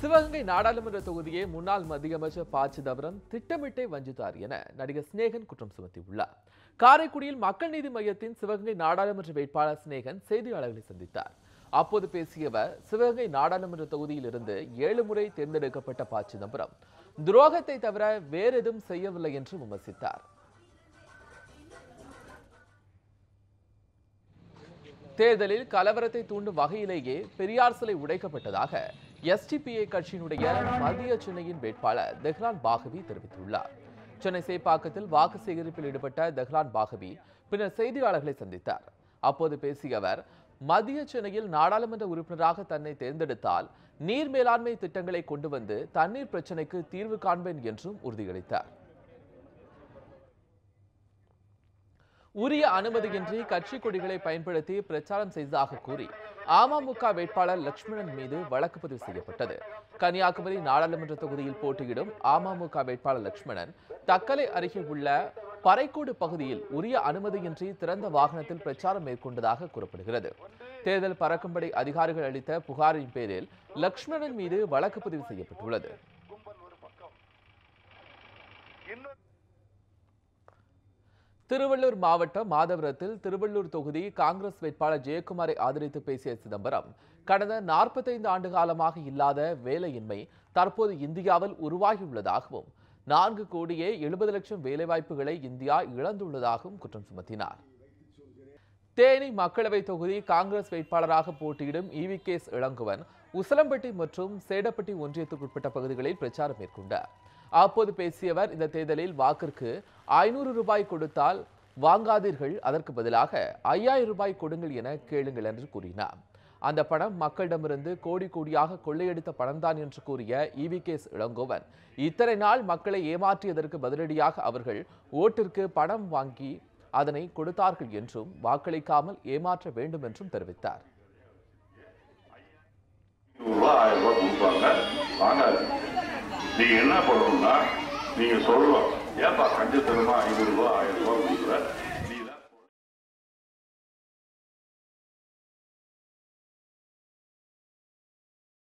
சிவகங்கை நாடாளுமன்ற தொகுதியை முன்னாள் மத்திய அமைச்சர் ப. சிதம்பரம் திட்டமிட்டே வஞ்சித்தார் என நடிகர் சினேகன் குற்றம் சுமத்தியுள்ளார். காரைக்குடியில் மக்கள் நீதி மையத்தின் சிவகங்கை நாடாளுமன்ற வேட்பாளர் சினேகன் செய்தியாளர்களை சந்தித்தார். அப்போது பேசிய அவர், சிவகங்கை நாடாளுமன்ற தொகுதியில் இருந்து 7 முறை தேர்ந்தெடுக்கப்பட்ட ப. சிதம்பரம் துரோகத்தை தவிர வேறெதும் செய்யவில்லை என்று விமர்சித்தார். தேர்தலில் கலவரத்தை தூண்டும் வகையிலேயே பெரியார் சிலை உடைக்கப்பட்டதாக எஸ்டிபிஐ கட்சியினுடைய மத்திய சென்னையின் வேட்பாளர் தெஹ்லான் பாகவி தெரிவித்துள்ளார். சென்னை சேப்பாக்கத்தில் வாக்கு சேகரிப்பில் ஈடுபட்ட தெஹ்லான் பாகவி பின்னர் செய்தியாளர்களை சந்தித்தார். அப்போது பேசிய அவர், மத்திய சென்னையில் நாடாளுமன்ற உறுப்பினராக தன்னை தேர்ந்தெடுத்தால் நீர் மேலாண்மை திட்டங்களை கொண்டு வந்து தண்ணீர் பிரச்சினைக்கு தீர்வு காண்பேன் என்றும் உறுதியளித்தார். உரிய அனுமதியின்றி கட்சி கொடிகளை பயன்படுத்தி பிரச்சாரம் செய்ததாக கூறி அமமுக வேட்பாளர் லட்சுமணன் மீது வழக்கு பதிவு செய்யப்பட்டது. கன்னியாகுமரி நாடாளுமன்ற தொகுதியில் போட்டியிடும் அமமுக வேட்பாளர் லட்சுமணன் தக்கலை அருகே உள்ள பறைக்கோடு பகுதியில் உரிய அனுமதியின்றி திறந்த வாகனத்தில் பிரச்சாரம் மேற்கொண்டதாக கூறப்படுகிறது. தேர்தல் பறக்கும்படை அதிகாரிகள் அளித்த புகாரின் பேரில் லட்சுமணன் மீது வழக்கு பதிவு செய்யப்பட்டுள்ளது. திருவள்ளூர் மாவட்டம் மாதவரத்தில் திருவள்ளூர் தொகுதி காங்கிரஸ் வேட்பாளர் ஜெயக்குமாரை ஆதரித்து பேசிய சிதம்பரம், கடந்த 45 ஆண்டு காலமாக இல்லாத வேலையின்மை தற்போது இந்தியாவில் உருவாகியுள்ளதாகவும் 4 கோடியே 70 லட்சம் வேலைவாய்ப்புகளை இந்தியா இழந்துள்ளதாகவும் குற்றம் சுமத்தினார். தேனி மக்களவை தொகுதி காங்கிரஸ் வேட்பாளராக போட்டியிடும் ஈவிகேஎஸ் இளங்குவன் உசலம்பட்டி மற்றும் சேடப்பட்டி ஒன்றியத்திற்குட்பட்ட பகுதிகளில் பிரச்சாரம் மேற்கொண்டார். அப்போது பேசியவர், இந்த தேர்தலில் வாக்கிற்கு 500 ரூபாய் கொடுத்தால் வாங்காதீர்கள், அதற்கு பதிலாக 5000 ரூபாய் கொடுங்கள் என கேளுங்கள் என்று கூறினார். அந்த பணம் மக்களிடமிருந்து கோடி கோடியாக கொள்ளையடித்த பணம்தான் என்று கூறிய ஈவிகேஎஸ் இளங்கோவன், இத்தனை நாள் மக்களை ஏமாற்றியதற்கு பதிலடியாக அவர்கள் ஓட்டிற்கு பணம் வாங்கி அதனை கொடுத்தார்கள் என்றும் வாக்களிக்காமல் ஏமாற்ற வேண்டும் என்றும் தெரிவித்தார். நீங்க என்ன பண்ணணும்னா, நீங்க சொல்லலாம், ஏன்பா கஞ்சத்தனமா 500 ரூபாய் 1000 ரூபாய்